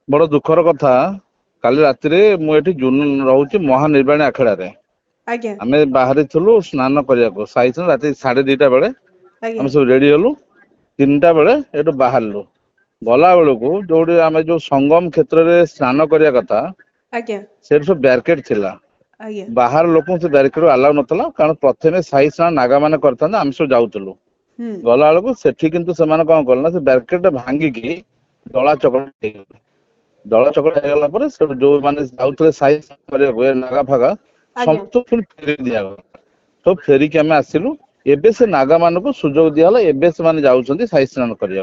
बड़ दुखर कथा काली राति रे मु एठी जुन रहउची महानिर्वाणी आखड़ारे आज्ञा आमे बाहरी थलु स्नान करियाको साइसन राति 2:30 बेले आज्ञा आमे सब रेडी हलु 3टा बेले एटु बाहरलु गला बेलକୁ जोडी आमे जो संगम क्षेत्र रे स्नान करिया कथा आज्ञा सेठ सब बैरिकेड थिला आज्ञा बाहर लोक से बैरिकेड अलाउ नथला कारण प्रथमे साई स्नान नागा माने करथान आमे सब जाउतलु गला बेलକୁ सेठी किंतु समान कोन करना से बैरिकेड भांगी की दला चकड़ दला चकड़ हेगला पर से जो माने जाउतले साई स्नान करिया नागा फागा आज्ञा समस्त फुल फेरी दिया तो फेरी के आमे आसिलु एबे से नागा मानको सुजोग दियाला एबे से माने जाउछंती साई स्नान करिया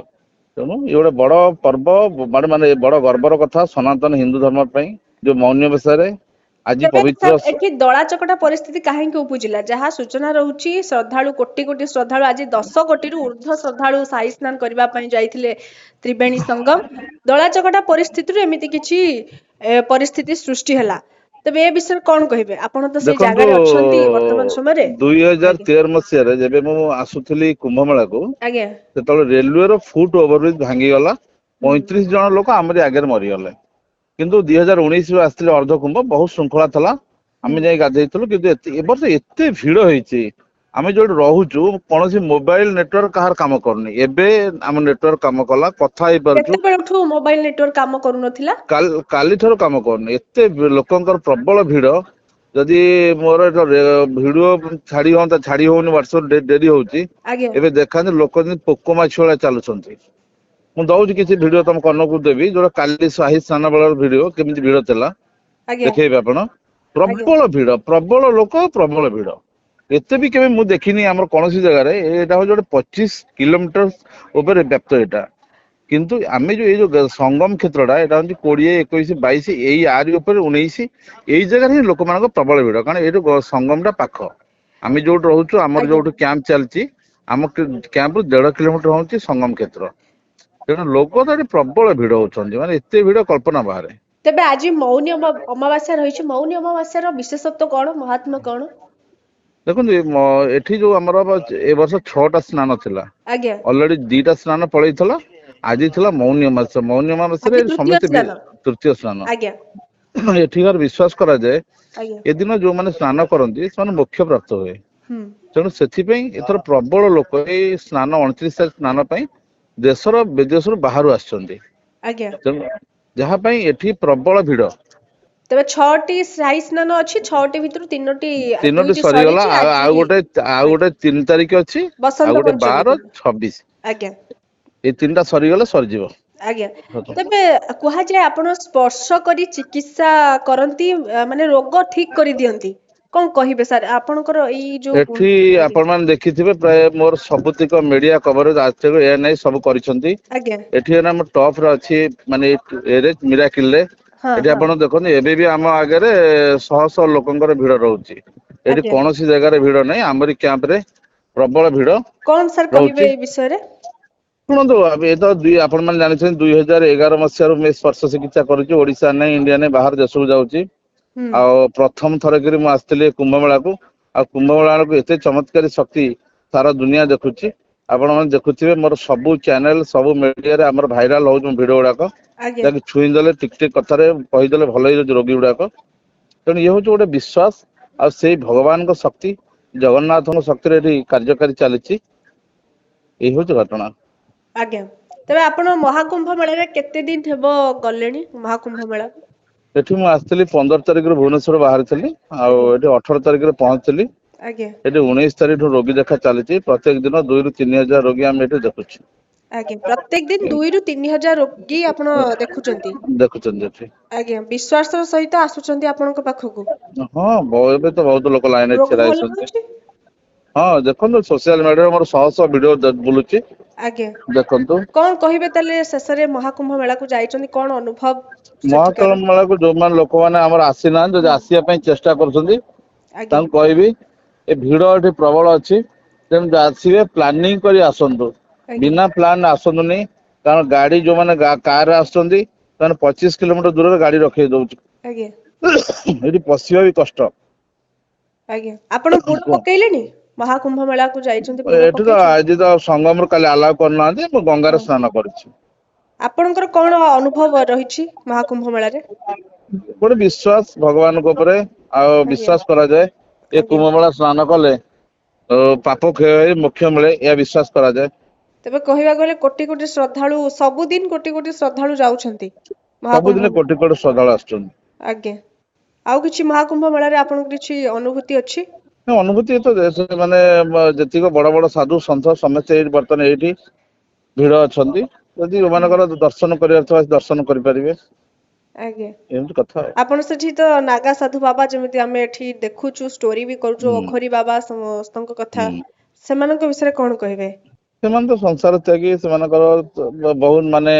तेणु ये गोटे बड़ पर्व माने बड़ गर्वर कथा सनातन हिंदू धर्म पई जो मौन्य बेसरे आज पवित्र एठी दला चकटा परिस्थिति काहेकि उपजिला जहाँ सूचना रहउची श्रद्धालु कोटी कोटी श्रद्धालु आज 10 कोटी रु ऊर्ध्व श्रद्धालु साई स्नान करबा पई जाइथिले त्रिवेणी संगम दला चकटा परिस्थिति रे एमिति किछि परिस्थिति सृष्टि हला तबे ए विषय कोन कहिबे आपण तो से जागा रे अछंती वर्तमान समय रे 2013 मसिया रे जेबे मु आसुथली कुंभ मेला को आज्ञा सेतले रेलवे रो फुट ओवरब्रिज भांगी गला 35 जन लोक हमरे आगे मरि गले किंतु 2019 रे आस्थिले अर्ध कुंभ बहुत श्रृंखला थला आमे जाई गाधैतलु किंतु ए वर्ष एते भीड़ होईची आमे जोड रहूचु कोनोसी मोबाइल नेटवर्क कहार काम करनी एबे हम नेटवर्क काम कला कथा हे परछु केते बेलठु मोबाइल नेटवर्क काम करू नथिला काली थरो काम करनी एते लोकंकर प्रबल भीड़ जदि मोर वीडियो छाड़ी होनी व्हाट्सएप डेरी होउची आज्ञा एबे देखान लोक पोको माछी वाला चलुछंती मु दउची किछि वीडियो तम कनकु देबी जोरा काली साही स्नान बेलर वीडियो केमिति भीड़ थिला आज्ञा देखैबे आपण प्रबल लोक प्रबल भीड़ एते भी केबे मु देखिनी हमर कोनोसी जगह रे एटा हो जोटे 25 किलोमीटर ऊपर व्याप्त एटा किंतु आमे जो ये जो संगम क्षेत्रटा एटा होची 20 21 22 एई आरी ऊपर 19 एई जगह रे लोक मानको प्रबल भीड़ कारण ए जो संगमटा पाख आमे जोट रहउछु हमर जोट कैंप चलची हम कैंप 1.5 किलोमीटर होची संगम क्षेत्र तेणु लोक तो प्रबल भीड़ होचंदी माने एते भीड़ कल्पना बाहर तबे आज मौनी अमावास्या रहिछि मौनी अमावास्या रो विशेषत्व कोन महात्मा कोन देखो एठी जो हमर ए वर्ष 6टा स्नान थिला आज्ञा ऑलरेडी 2टा स्नान पळैथला आज थिला मौनी अमावास्या रे समिति तृतीय स्नान आज्ञा एठीकार विश्वास करा जाए आज्ञा ए दिन जो माने स्नान करंती से मोक्ष प्राप्त हुए तेणु सेथि पई एथर प्रबल लोक ए स्नान 29 स्नान पई देशर विदेशर बाहर आछंती आज्ञा तेणु जहा पई एठी प्रबल भीड़ तबे 6टी साई स्नान अछि 6टी भितरु 3टी सरी गला आ गोटे 3 तारिख अछि आ गोटे 12 26 आज्ञा ए 3टा सरी गला सरी जीवो आज्ञा तबे कुहा जे आपण स्पर्श करी चिकित्सा करंती माने रोग ठीक करी दियंती कोन कहिबे सर आपनकर ई जो एठी आपण मान देखिथिबे प्राय मोर सबुतिक मीडिया कवरेज आज ए नै सब करिसंती आज्ञा एठी हम टॉप रे अछि माने एरे मिराकिल रे एठी आपण देखोन एबे भी हम आगे रे शह शह लोकंकर भीड़ रहउची एठी कोनोसी जगह रे भीड़ नै हमरी कैंप रे प्रबल भीड़ कोन सर कहिबे ए विषय रे सुनंदो ए तो आपण मान जानि छन 2011 मसिया रो मे स्पर्श चिकित्सा करूची ओडिसा नै इंडिया नै बाहर देश को जाउची आ प्रथम थर करी मु आस्थिले कुंभ मेला को आ कुंभ मेला को एते चमत्कारी शक्ति सारा दुनिया देखुची आपण मन देखुथिबे मोर सब चैनल सब मीडिया रे हमर वायरल हो वीडियो गुडा को ताकि छुई देले टिक टिक कथा रे कहि देले भलो हो रोगी गुडा को तेणु ये होची गोटे विश्वास आ से भगवान को शक्ति जगन्नाथ को शक्ति रे कार्यकारी चलीची ए होची घटना आज्ञा तबे आपण महाकुंभ मेला रे केते दिन हेबो गलेनी महाकुंभ मेला एठी मु आस्थिली 15 तारिख रे भुवनेश्वर बाहर थली आ एठी 18 तारिख रे पहुंचली आज्ञा एठी 19 तारिख रो रोगी देखा चलीची प्रत्येक दिन 2 रु 3000 रोगी हम एठी देखुछी आज्ञा प्रत्येक दिन 2 रु 3000 रोगी आपण देखुचंती एठी आज्ञा विश्वास सहित आसुचंती आपण को पाखकू हां एबे तो बहुत लोक लाइन रे छेराई छथि हां देखो सोशल मीडिया मोर 100 वीडियो बुलुची आज्ञा देखंतु कोन कहिबे तले शेषरे महाकुंभ मेला को जाइचंती कोन अनुभव महाकुंभ मेला को जो मान लोक माने हमर आसीना जो आसिया पई चेष्टा करछंती तां कहबी ए भीड़ एठी प्रबल अछि तेन आसीबे प्लानिंग करी आसंतु बिना प्लान आसंतु नै कारण गाड़ी जो माने कार आसंती तान 25 किलोमीटर दूर रे गाड़ी रखे दउछ आज्ञा एठी पसिबा भी कष्ट आज्ञा आपण बुड़ पकेइलेनी महाकुंभ मेला को जाइचंती एठी तो आज तो संगम रो काली अलाउ करना दे मो गंगा रे स्नान करछि ଆପଣଙ୍କର କଣ ଅନୁଭବ ରହିଛି ମହାକୁମ୍ଭ ମେଳାରେ? ଗୋଟେ ବିଶ୍ୱାସ ଭଗବାନଙ୍କ ଉପରେ ଆଉ ଆଜ୍ଞା ବିଶ୍ୱାସ କରାଯାଏ ଏ ଆଜ୍ଞା। କୁମ୍ଭମେଳା ସ୍ନାନ କଲେ ପାପ କ୍ଷୟ ହେଇ ମୋକ୍ଷ ମିଳେ ଏହା ବିଶ୍ୱାସ କରାଯାଏ। ତେବେ କହିବାକୁ ଗଲେ କୋଟି କୋଟି ଶ୍ରଦ୍ଧାଳୁ ସବୁଦିନ କୋଟି କୋଟି ଶ୍ରଦ୍ଧାଳୁ ଯାଉଛନ୍ତି ସବୁଦିନେ ମହାକୁମ୍ଭ। କୋଟି କୋଟି ଶ୍ରଦ୍ଧାଳୁ ଆସୁଛନ୍ତି। ଆଜ୍ଞା। ଆଉ କିଛି ମହାକୁମ୍ଭ ମେଳାରେ ଆପଣଙ୍କର କିଛି ଅନୁଭୂତି ଅଛି? ଅନୁଭୂତି ତ ମାନେ ଯେତିକ ବଡ ବଡ ସାଧୁ ସନ୍ଥ ସମସ୍ତେ ଏଇଠି ବର୍ତ୍ତମାନ ଏଇଠି ଭିଡ ଅଛନ୍ତି। ଯଦି ଯୋଉମାନଙ୍କର ଦର୍ଶନ କରିବାର ଥିବ ଦର୍ଶନ କରିପାରିବେ ଆଜ୍ଞା। ଏମିତି କଥା ଆଉ। ଆପଣ ସେଠି ତ ନାଗା ସାଧୁ ବାବା ଯେମିତି ଆମେ ଏଠି ଦେଖୁଛୁ ଷ୍ଟୋରି ବି କରୁଛୁ ହୁଁ ଅଘୋରୀ ବାବା ସମସ୍ତଙ୍କ କଥା ହୁଁ। ସେମାନଙ୍କ ବିଷୟରେ କଣ କହିବେ? ସେମାନେ ତ ସଂସାର ତ୍ୟାଗୀ ସେମାନଙ୍କର ବହୁତ ମାନେ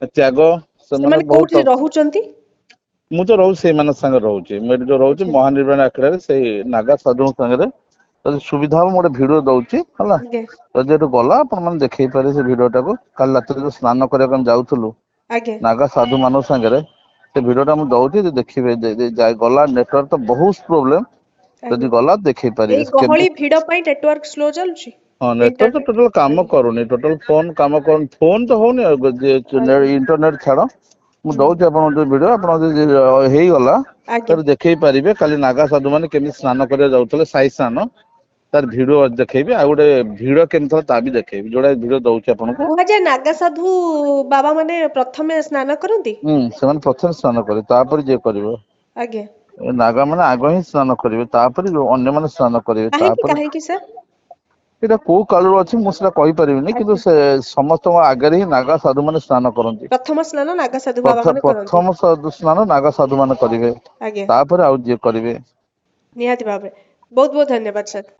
ତ୍ୟାଗ ସେମାନେ କୋଉଠି ବହୁତ ରହୁଛନ୍ତି? ମୁଁ ତ ରହୁଛି ସେଇମାନଙ୍କ ସାଙ୍ଗରେ ରହୁଛି ମୁଁ ଏଠି ଯୋଉ ରହୁଛି ଆଜ୍ଞା ମହାନିର୍ବାଣ ଆଖଡ଼ାରେ ସେଇ ନାଗା ସାଧୁଙ୍କ ସାଙ୍ଗରେ ଯଦି ସୁବିଧା ହବ ମୁଁ ଗୋଟେ ଭିଡିଓ ଦଉଛି ହେଲା। ଆଜ୍ଞା ଯଦି ଏଠୁ ଗଲା ଆପଣ ମାନେ ଦେଖେଇ ପାରିବେ ସେ ଭିଡିଓ ଟାକୁ କାଲି ରାତିରେ ଯୋଉ ସ୍ନାନ କରିବାକୁ ଆମେ ଯାଉଥିଲୁ ଆଜ୍ଞା ନାଗା ସାଧୁ ମାନଙ୍କ ସାଙ୍ଗରେ ସେ ଭିଡିଓ ଟା ମୁଁ ଦଉଛି ଦେଖିବେ ଗଲା ନେଟୱାର୍କ ତ ବହୁତ ପ୍ରୋବ୍ଲେମ ଆଜ୍ଞା। ଯଦି ଗଲା ଦେଖେଇ ଏଇ ପାରିବେ ଗହଳି କେମିତି ଭିଡ ପାଇଁ ନେଟୱାର୍କ ସ୍ଲୋ ଚାଲୁଛି? ହଁ ନେଟୱାର୍କ ତ ଇଣ୍ଟରନେଟ ଟୋଟାଲ କାମ ଆଜ୍ଞା କରୁନି ଟୋଟାଲ ଫୋନ କାମ କରୁନି ଫୋନ ତ ହଉନି ଆଉ ଆଜ୍ଞା ଇଣ୍ଟରନେଟ ଛାଡ ମୁଁ ହୁଁ ଦଉଛି ଆପଣଙ୍କ ଯୋଉ ଭିଡିଓ ଆପଣ ଯଦି ହେଇଗଲା ଆଜ୍ଞା। ତାହେଲେ ଦେଖେଇ ପାରିବେ କାଲି ନାଗା ସାଧୁ ମାନେ କେମିତି ସ୍ନାନ କରିବାକୁ ଯାଉଥିଲେ ସାଇ ସ୍ନାନ ତାର ଭିଡିଓ ଦେଖେଇବି ଆଉ ଗୋଟେ ଭିଡ କେମିତି ଥିଲା ତା ବି ଦେଖେଇବି ଯୋଉଟା ଭିଡିଓ ଦଉଛି ଆପଣଙ୍କୁ। କୁହାଯାଏ ନାଗା ସାଧୁ ବାବା ମାନେ ପ୍ରଥମେ ସ୍ନାନ କରନ୍ତି? ହୁଁ ସେମାନେ ପ୍ରଥମେ ସ୍ନାନ କରିବେ ତାପରେ ଯିଏ କରିବ। ଆଜ୍ଞା। ନାଗା ମାନେ ଆଗ ହିଁ ସ୍ନାନ କରିବେ ତାପରେ ଅନ୍ୟମାନେ ସ୍ନାନ କରିବେ କାହିଁକି ତାପରେ କାହିଁକି ସାର୍? ଏଇଟା କୋଉ କାଳରୁ ଅଛି ମୁଁ ସେଇଟା କହିପାରିବିନି କିନ୍ତୁ ଆଜ୍ଞା। ସେ ସମସ୍ତଙ୍କ ଆଗରେ ହିଁ ନାଗା ସାଧୁ ମାନେ ସ୍ନାନ କରନ୍ତି। ପ୍ରଥମ ସ୍ନାନ ନାଗା ସାଧୁ ବାବା ମାନେ କରନ୍ତି। ପ୍ରଥମ ସ୍ନାନ ନାଗା ସାଧୁ ମାନେ କରିବେ ଆଜ୍ଞା ତାପରେ ଆଉ ଯିଏ କରିବେ। ନିହାତି ଭାବେ ବହୁତ ବହୁତ ଧନ୍ୟବାଦ ସାର୍।